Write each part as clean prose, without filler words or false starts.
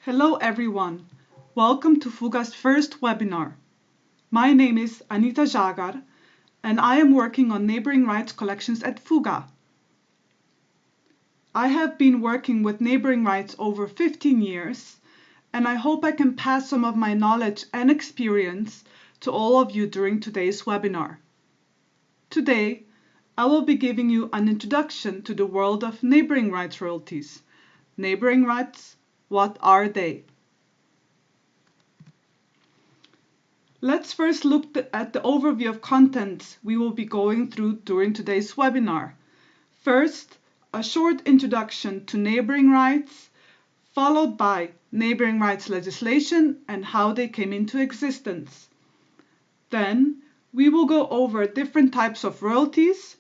Hello everyone, welcome to Fuga's first webinar. My name is Anita Jagar and I am working on neighboring rights collections at Fuga. I have been working with neighboring rights over 15 years and I hope I can pass some of my knowledge and experience to all of you during today's webinar. Today, I will be giving you an introduction to the world of neighboring rights royalties. Neighboring rights, what are they? Let's first look at the overview of contents we will be going through during today's webinar. First, a short introduction to neighboring rights, followed by neighboring rights legislation and how they came into existence. Then, we will go over different types of royalties,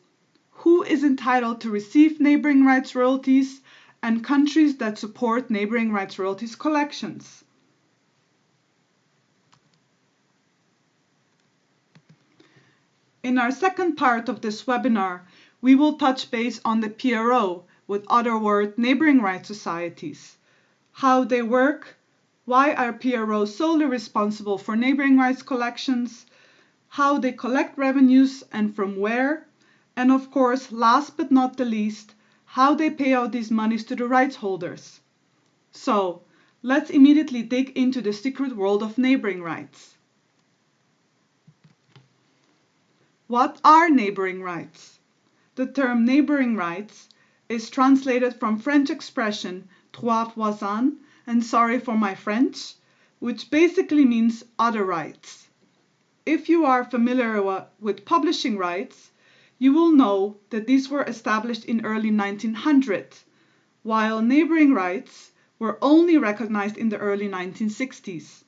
who is entitled to receive neighboring rights royalties, and countries that support neighboring rights royalties collections. In our second part of this webinar, we will touch base on the PRO, with other word neighboring rights societies, how they work, why are PROs solely responsible for neighboring rights collections, how they collect revenues and from where, and of course, last but not the least, how they pay out these monies to the rights holders. So, let's immediately dig into the secret world of neighboring rights. What are neighboring rights? The term neighboring rights is translated from French expression droit voisin, and sorry for my French, which basically means other rights. If you are familiar with publishing rights, you will know that these were established in early 1900s, while neighboring rights were only recognized in the early 1960s.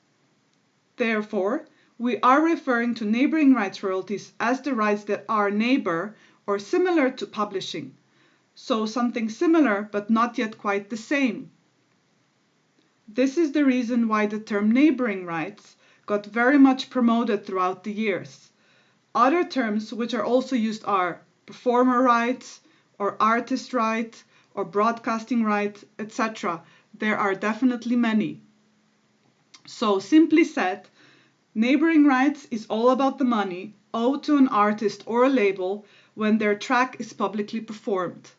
Therefore, we are referring to neighboring rights royalties as the rights that are neighbor or similar to publishing, so something similar but not yet quite the same. This is the reason why the term neighboring rights got very much promoted throughout the years. Other terms which are also used are performer rights, or artist right, or broadcasting right, etc. There are definitely many. So simply said, neighboring rights is all about the money owed to an artist or a label when their track is publicly performed.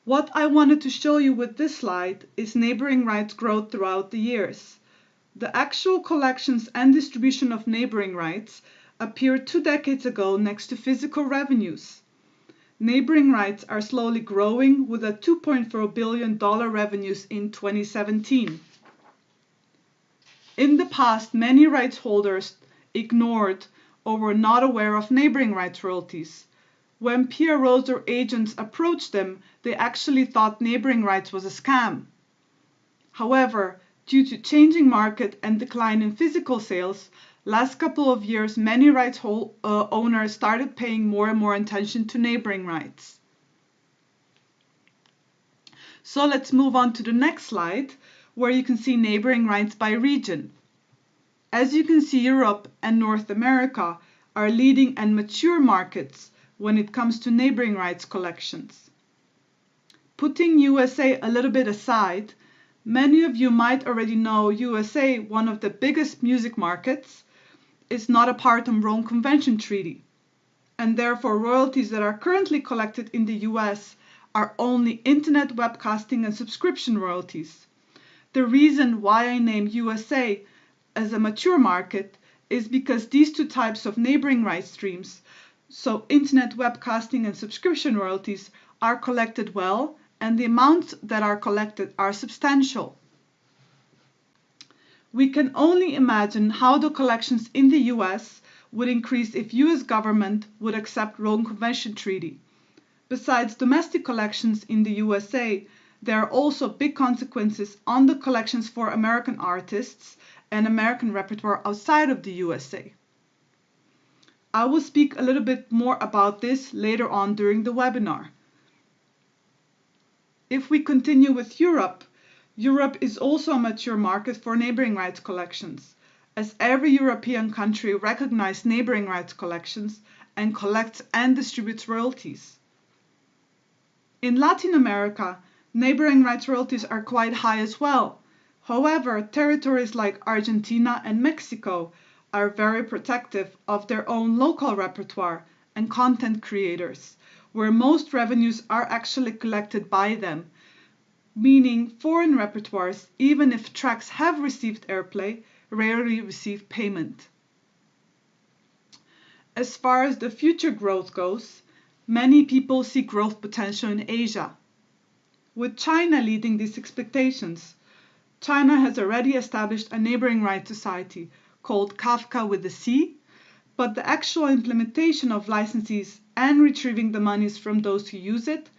What I wanted to show you with this slide is neighboring rights growth throughout the years. The actual collections and distribution of neighboring rights appeared 2 decades ago next to physical revenues. Neighboring rights are slowly growing with a $2.4 billion revenues in 2017. In the past, many rights holders ignored or were not aware of neighboring rights royalties. When PROs or agents approached them, they actually thought neighboring rights was a scam. However, due to changing market and decline in physical sales, last couple of years many rights owners started paying more and more attention to neighboring rights. So let's move on to the next slide, where you can see neighboring rights by region. As you can see, Europe and North America are leading and mature markets when it comes to neighboring rights collections. Putting USA a little bit aside, many of you might already know USA, one of the biggest music markets, is not a part of Rome Convention Treaty, and therefore royalties that are currently collected in the US are only internet webcasting and subscription royalties. The reason why I name USA as a mature market is because these two types of neighboring rights streams, so internet webcasting and subscription royalties, are collected well, and the amounts that are collected are substantial. We can only imagine how the collections in the US would increase if US government would accept Rome Convention Treaty. Besides domestic collections in the USA, there are also big consequences on the collections for American artists and American repertoire outside of the USA. I will speak a little bit more about this later on during the webinar. If we continue with Europe, Europe is also a mature market for neighboring rights collections, as every European country recognizes neighboring rights collections and collects and distributes royalties. In Latin America, neighboring rights royalties are quite high as well. However, territories like Argentina and Mexico are very protective of their own local repertoire and content creators, where most revenues are actually collected by them, meaning foreign repertoires, even if tracks have received airplay, rarely receive payment. As far as the future growth goes, many people see growth potential in Asia, with China leading these expectations. China has already established a neighboring rights society called Kafka with a C, but the actual implementation of licenses and retrieving the monies from those who use it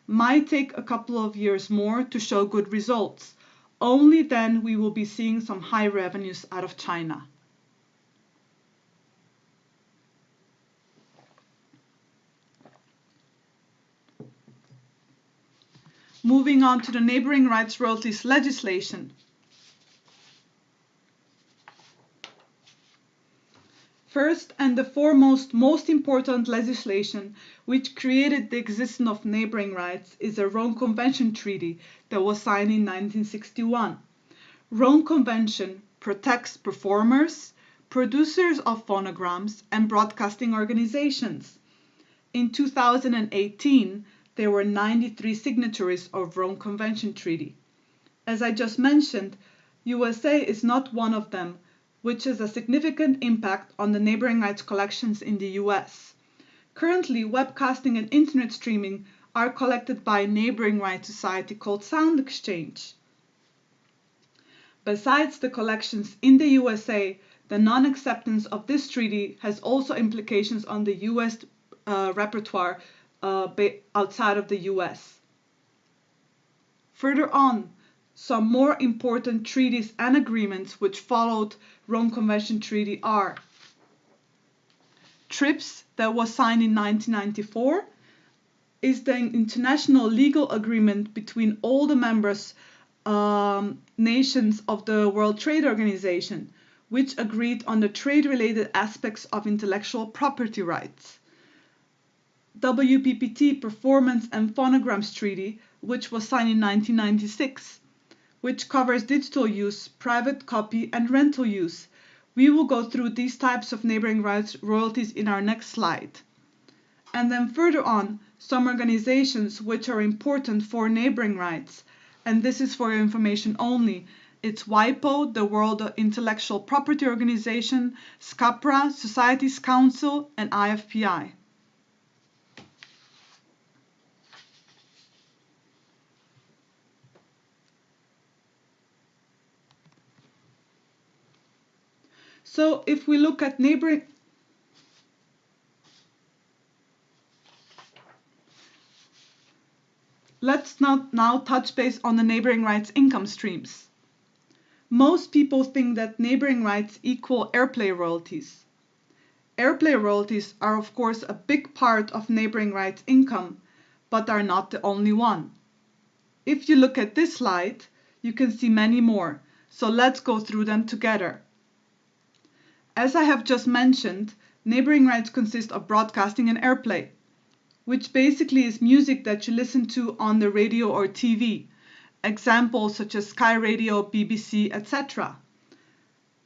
might take a couple of years more to show good results. Only then we will be seeing some high revenues out of China. Moving on to the neighboring rights royalties legislation. First and the foremost, most important legislation which created the existence of neighboring rights is the Rome Convention Treaty that was signed in 1961. Rome Convention protects performers, producers of phonograms, and broadcasting organizations. In 2018, there were 93 signatories of Rome Convention Treaty. As I just mentioned, USA is not one of them, which has a significant impact on the neighboring rights collections in the US. Currently, webcasting and internet streaming are collected by a neighboring rights society called Sound Exchange. Besides the collections in the USA, the non-acceptance of this treaty has also implications on the US repertoire outside of the US. Further on, some more important treaties and agreements which followed Rome Convention Treaty are TRIPS, that was signed in 1994, is the international legal agreement between all the members nations of the World Trade Organization, which agreed on the trade-related aspects of intellectual property rights. WPPT Performance and Phonograms Treaty, which was signed in 1996, which covers digital use, private copy, and rental use. We will go through these types of neighboring rights royalties in our next slide. And then further on, some organizations which are important for neighboring rights, and this is for your information only. It's WIPO, the World Intellectual Property Organization, SCAPRA, Societies Council, and IFPI. So if we look at neighboring, let's now touch base on the neighboring rights income streams. Most people think that neighboring rights equal airplay royalties. Airplay royalties are of course a big part of neighboring rights income, but are not the only one. If you look at this slide, you can see many more, so let's go through them together. As I have just mentioned, neighboring rights consist of broadcasting and airplay, which basically is music that you listen to on the radio or TV. Examples such as Sky Radio, BBC, etc.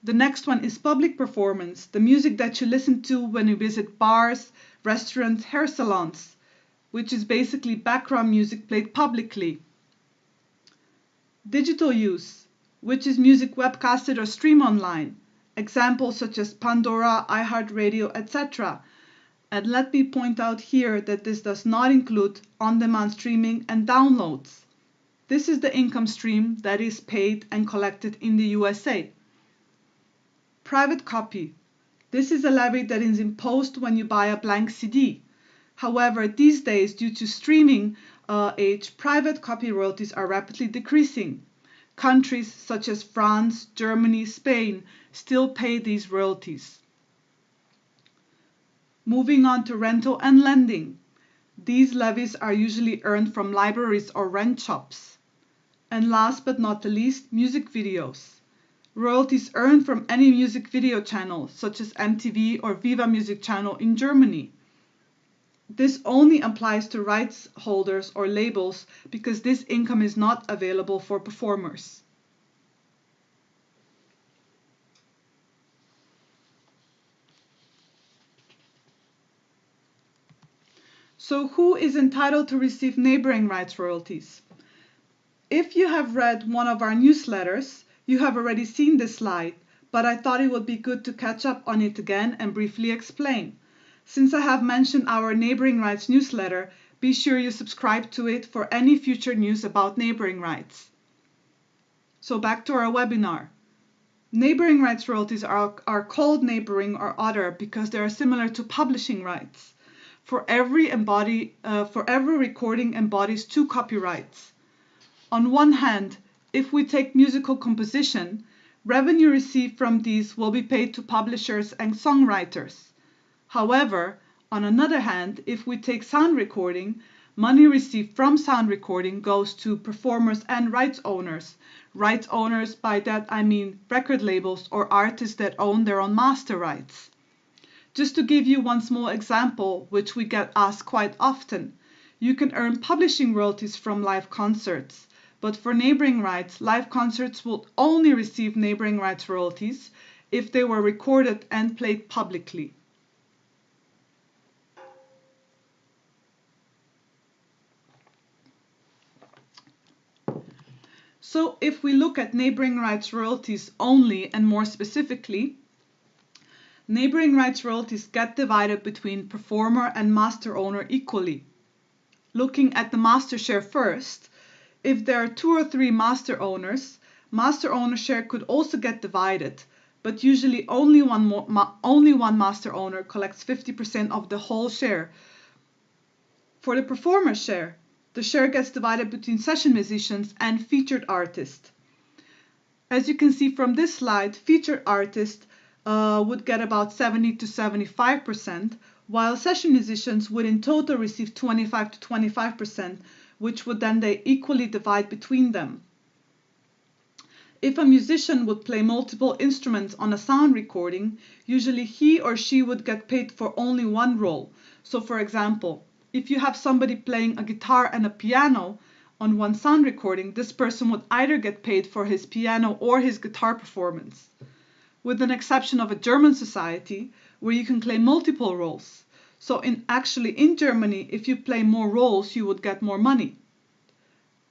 The next one is public performance, the music that you listen to when you visit bars, restaurants, hair salons, which is basically background music played publicly. Digital use, which is music webcasted or streamed online. Examples such as Pandora, iHeartRadio, etc. And let me point out here that this does not include on-demand streaming and downloads. This is the income stream that is paid and collected in the USA. Private copy. This is a levy that is imposed when you buy a blank CD. However, these days, due to streaming age, private copy royalties are rapidly decreasing. Countries such as France, Germany, Spain still pay these royalties. Moving on to rental and lending. These levies are usually earned from libraries or rent shops. And last but not the least, music videos. Royalties earned from any music video channel, such as MTV or Viva Music Channel in Germany. This only applies to rights holders or labels because this income is not available for performers. So who is entitled to receive neighboring rights royalties? If you have read one of our newsletters, you have already seen this slide, but I thought it would be good to catch up on it again and briefly explain. Since I have mentioned our Neighboring Rights newsletter, be sure you subscribe to it for any future news about neighboring rights. So back to our webinar. Neighboring rights royalties are called neighboring or other because they are similar to publishing rights. For every recording embodies two copyrights. On one hand, if we take musical composition, revenue received from these will be paid to publishers and songwriters. However, on another hand, if we take sound recording, money received from sound recording goes to performers and rights owners. Rights owners, by that I mean record labels or artists that own their own master rights. Just to give you one small example, which we get asked quite often, you can earn publishing royalties from live concerts. But for neighboring rights, live concerts will only receive neighboring rights royalties if they were recorded and played publicly. So if we look at neighboring rights royalties only and more specifically, neighboring rights royalties get divided between performer and master owner equally. Looking at the master share first, if there are 2 or 3 master owners, master owner share could also get divided, but usually only one master owner collects 50% of the whole share. For the performer share, the share gets divided between session musicians and featured artists. As you can see from this slide, featured artists would get about 70 to 75%, while session musicians would in total receive 25 to 25%, which would then they equally divide between them. If a musician would play multiple instruments on a sound recording, usually he or she would get paid for only one role. So for example, if you have somebody playing a guitar and a piano on one sound recording, this person would either get paid for his piano or his guitar performance, with an exception of a German society where you can claim multiple roles. So in Germany, if you play more roles, you would get more money.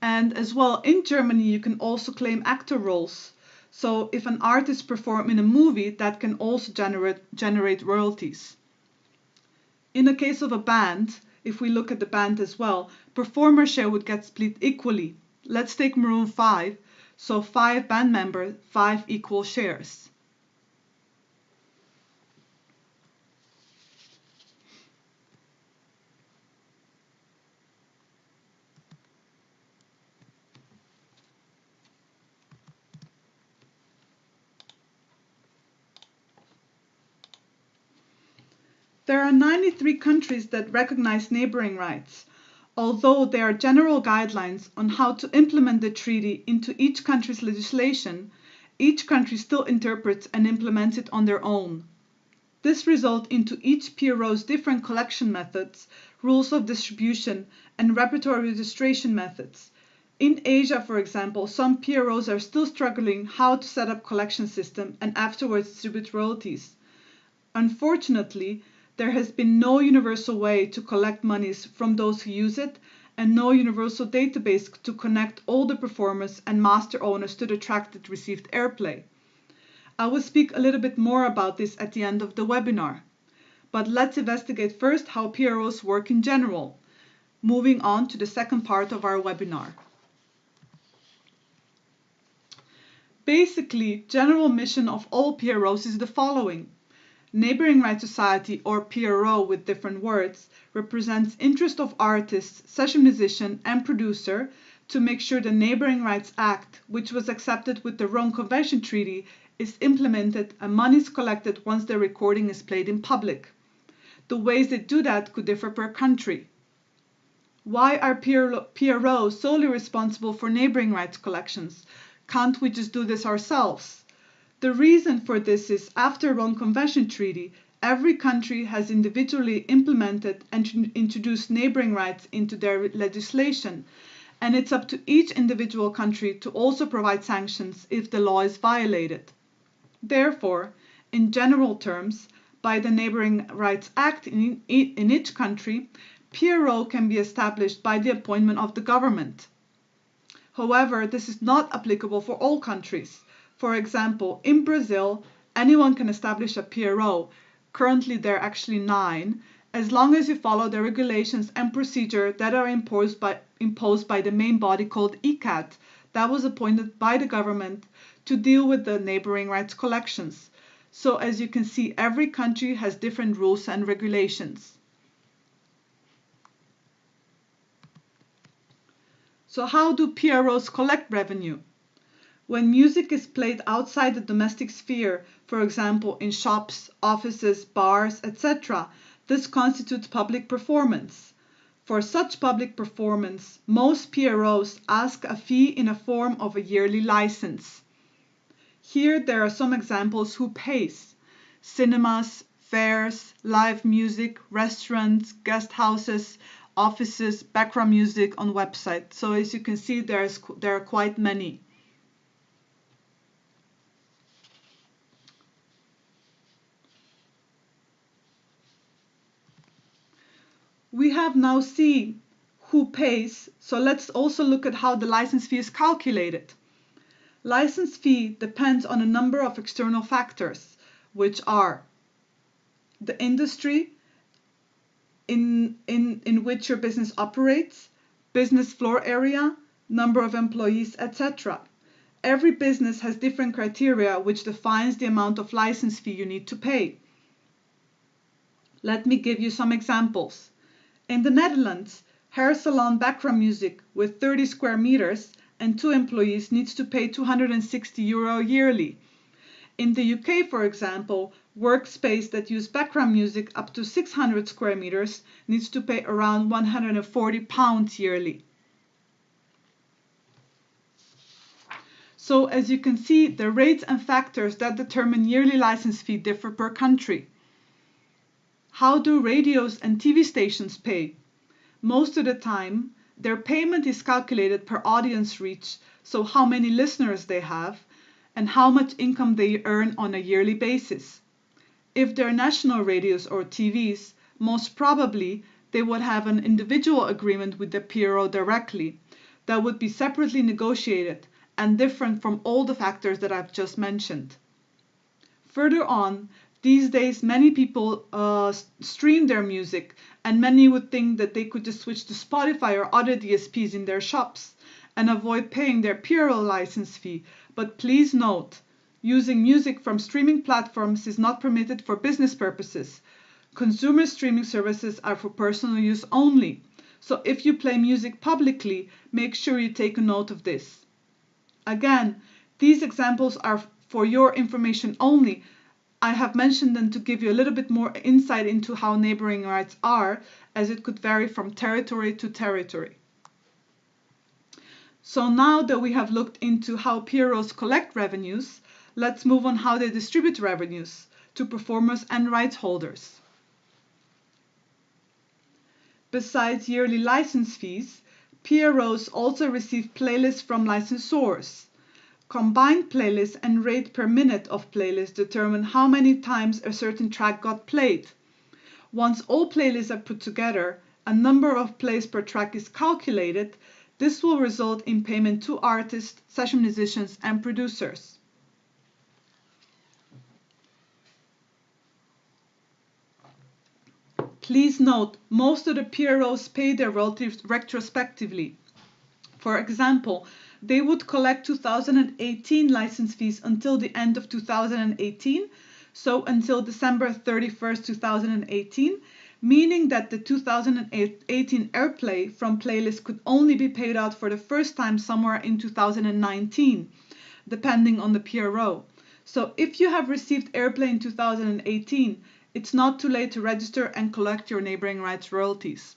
And as well, in Germany, you can also claim actor roles. So if an artist performs in a movie, that can also generate royalties. In the case of a band, if we look at the band as well, performer share would get split equally. Let's take Maroon 5. So 5 band members, 5 equal shares. There are 93 countries that recognize neighboring rights. Although there are general guidelines on how to implement the treaty into each country's legislation, each country still interprets and implements it on their own. This results into each PRO's different collection methods, rules of distribution, and repertoire registration methods. In Asia, for example, some PROs are still struggling how to set up collection system and afterwards distribute royalties. Unfortunately, there has been no universal way to collect monies from those who use it, and no universal database to connect all the performers and master owners to the track that received airplay. I will speak a little bit more about this at the end of the webinar. But let's investigate first how PROs work in general. Moving on to the second part of our webinar. Basically, general mission of all PROs is the following. Neighboring Rights Society, or PRO with different words, represents interest of artists, session musician and producer to make sure the Neighboring Rights Act, which was accepted with the Rome Convention Treaty, is implemented and money is collected once the recording is played in public. The ways they do that could differ per country. Why are PROs solely responsible for neighboring rights collections? Can't we just do this ourselves? The reason for this is after Rome Convention Treaty, Every country has individually implemented and introduced neighbouring rights into their legislation, and it's up to each individual country to also provide sanctions if the law is violated. Therefore, in general terms, by the Neighbouring Rights Act in each country, PRO can be established by the appointment of the government. However, this is not applicable for all countries. For example, in Brazil, anyone can establish a PRO. Currently, there are actually 9, as long as you follow the regulations and procedure that are imposed by the main body called ICAT, that was appointed by the government to deal with the neighbouring rights collections. So as you can see, every country has different rules and regulations. So how do PROs collect revenue? When music is played outside the domestic sphere, for example in shops, offices, bars, etc., this constitutes public performance. For such public performance, most PROs ask a fee in a form of a yearly license. Here there are some examples who pays: cinemas, fairs, live music, restaurants, guest houses, offices, background music on websites. So as you can see, there are quite many. We have now seen who pays, so let's also look at how the license fee is calculated. License fee depends on a number of external factors, which are the industry in which your business operates, business floor area, number of employees, etc. Every business has different criteria which defines the amount of license fee you need to pay. Let me give you some examples. In the Netherlands, hair salon background music with 30 square meters and 2 employees needs to pay €260 yearly. In the UK, for example, workspace that use background music up to 600 square meters needs to pay around £140 yearly. So as you can see, the rates and factors that determine yearly license fee differ per country. How do radios and TV stations pay? Most of the time, their payment is calculated per audience reach, so how many listeners they have, and how much income they earn on a yearly basis. If they're national radios or TVs, most probably they would have an individual agreement with the PRO directly that would be separately negotiated and different from all the factors that I've just mentioned. Further on, these days many people stream their music, and many would think that they could just switch to Spotify or other DSPs in their shops and avoid paying their PRO license fee. But please note, using music from streaming platforms is not permitted for business purposes. Consumer streaming services are for personal use only. So if you play music publicly, make sure you take a note of this. Again, these examples are for your information only. I have mentioned them to give you a little bit more insight into how neighbouring rights are, as it could vary from territory to territory. So now that we have looked into how PROs collect revenues, let's move on how they distribute revenues to performers and rights holders. Besides yearly license fees, PROs also receive playlists from licensors. Combined playlists and rate per minute of playlists determine how many times a certain track got played. Once all playlists are put together, a number of plays per track is calculated. This will result in payment to artists, session musicians, and producers. Please note, most of the PROs pay their royalties retrospectively. For example, they would collect 2018 license fees until the end of 2018, so until December 31st, 2018, meaning that the 2018 airplay from playlists could only be paid out for the first time somewhere in 2019, depending on the PRO. So if you have received airplay in 2018, it's not too late to register and collect your neighbouring rights royalties.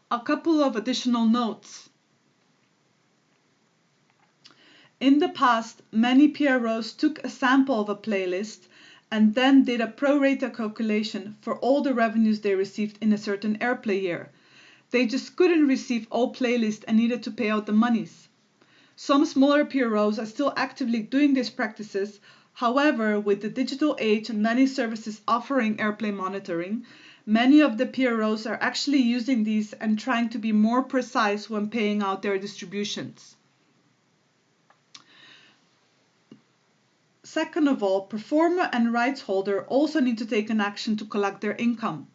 A couple of additional notes. In the past, many PROs took a sample of a playlist and then did a pro rata calculation for all the revenues they received in a certain airplay year. They just couldn't receive all playlists and needed to pay out the monies. Some smaller PROs are still actively doing these practices. However, with the digital age and many services offering airplay monitoring, many of the PROs are actually using these and trying to be more precise when paying out their distributions. Second of all, performer and rights holder also need to take an action to collect their income.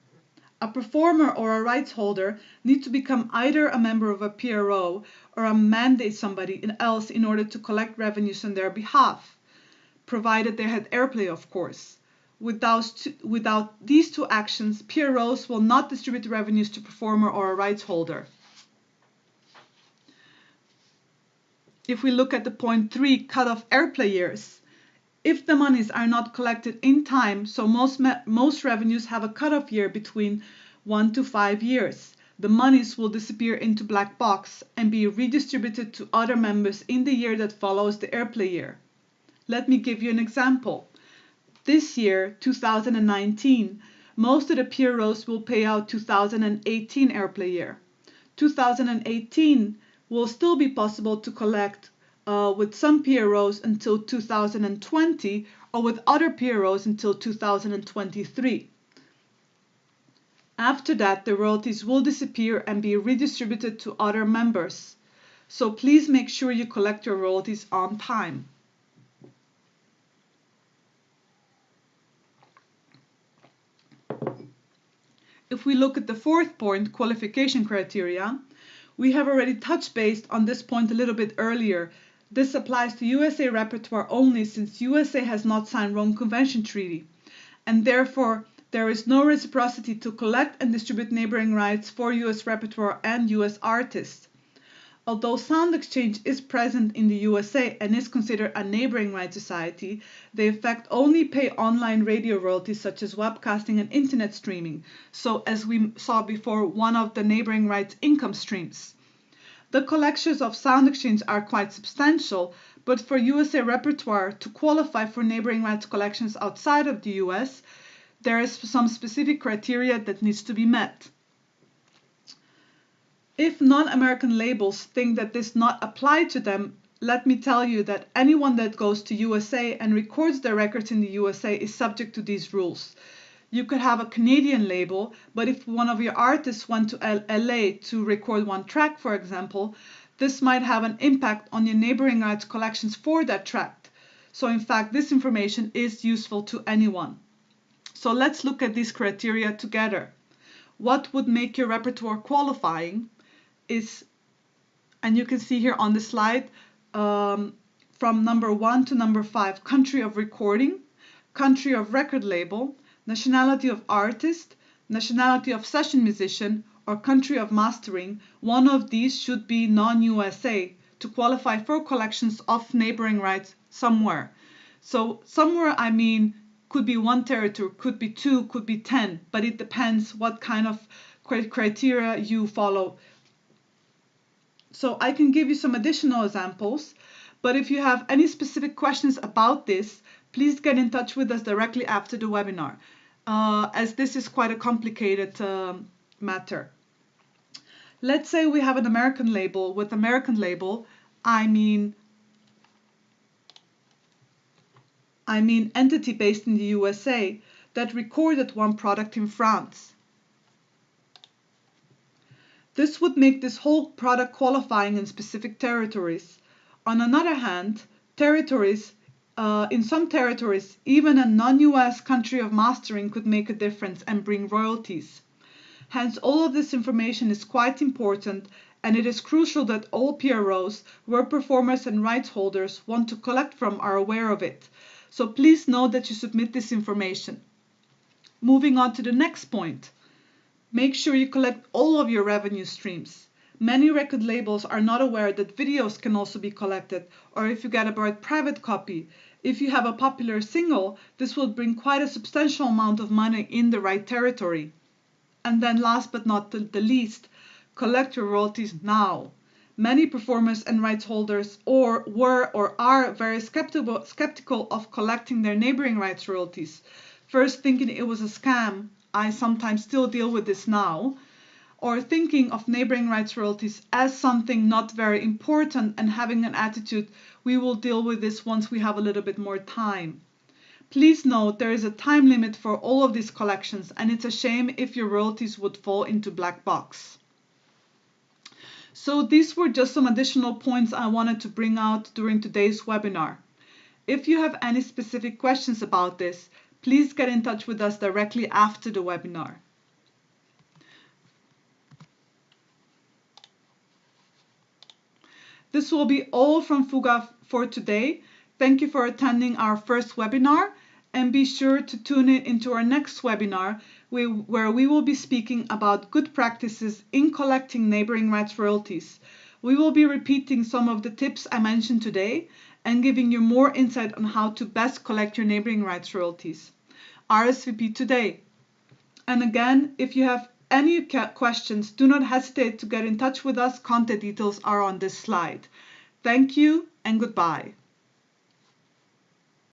A performer or a rights holder need to become either a member of a PRO or mandate somebody else in order to collect revenues on their behalf, provided they had airplay, of course. Without these two actions, PROs will not distribute revenues to performer or a rights holder. If we look at the point 3, cut-off airplay years, if the monies are not collected in time, so most revenues have a cutoff year between 1 to 5 years, the monies will disappear into black box and be redistributed to other members in the year that follows the airplay year. Let me give you an example. This year, 2019, most of the PROs will pay out 2018 airplay year. 2018 will still be possible to collect with some PROs until 2020 or with other PROs until 2023. After that, the royalties will disappear and be redistributed to other members. So please make sure you collect your royalties on time. If we look at the fourth point, qualification criteria, we have already touched base on this point a little bit earlier. This applies to USA repertoire only since USA has not signed Rome Convention Treaty, and therefore there is no reciprocity to collect and distribute neighboring rights for US repertoire and US artists. Although Sound Exchange is present in the USA and is considered a neighboring rights society, they in fact only pay online radio royalties such as webcasting and internet streaming, so as we saw before, one of the neighboring rights income streams. The collections of Sound Exchange are quite substantial, but for USA repertoire to qualify for neighboring rights collections outside of the US, there is some specific criteria that needs to be met. If non-American labels think that this not apply to them, let me tell you that anyone that goes to USA and records their records in the USA is subject to these rules. You could have a Canadian label, but if one of your artists went to LA to record one track, for example, this might have an impact on your neighboring rights collections for that track. So in fact, this information is useful to anyone. So let's look at these criteria together. What would make your repertoire qualifying is, and you can see here on the slide, from number 1 to number 5, country of recording, country of record label, nationality of artist, nationality of session musician, or country of mastering. One of these should be non-USA to qualify for collections of neighboring rights somewhere. So somewhere, I mean, could be one territory, could be 2, could be 10, but it depends what kind of criteria you follow. So I can give you some additional examples, but if you have any specific questions about this, please get in touch with us directly after the webinar, as this is quite a complicated matter. Let's say we have an American label. With American label, I mean entity based in the USA that recorded one product in France. This would make this whole product qualifying in specific territories. On another hand, in some territories, even a non-US country of mastering could make a difference and bring royalties. Hence, all of this information is quite important, and it is crucial that all PROs, where performers and rights holders want to collect from, are aware of it. So please know that you submit this information. Moving on to the next point. Make sure you collect all of your revenue streams. Many record labels are not aware that videos can also be collected, or if you get a private copy. If you have a popular single, this will bring quite a substantial amount of money in the right territory. And then last but not the least, collect your royalties now. Many performers and rights holders were or are very skeptical of collecting their neighboring rights royalties, first thinking it was a scam. I sometimes still deal with this now. Or thinking of neighboring rights royalties as something not very important and having an attitude, we will deal with this once we have a little bit more time. Please note there is a time limit for all of these collections, and it's a shame if your royalties would fall into black box. So these were just some additional points I wanted to bring out during today's webinar. If you have any specific questions about this, please get in touch with us directly after the webinar. This will be all from Fuga for today. Thank you for attending our first webinar, and be sure to tune in into our next webinar where we will be speaking about good practices in collecting neighboring rights royalties. We will be repeating some of the tips I mentioned today and giving you more insight on how to best collect your neighboring rights royalties. RSVP today. And again, if you have any questions, do not hesitate to get in touch with us. Contact details are on this slide. Thank you and goodbye.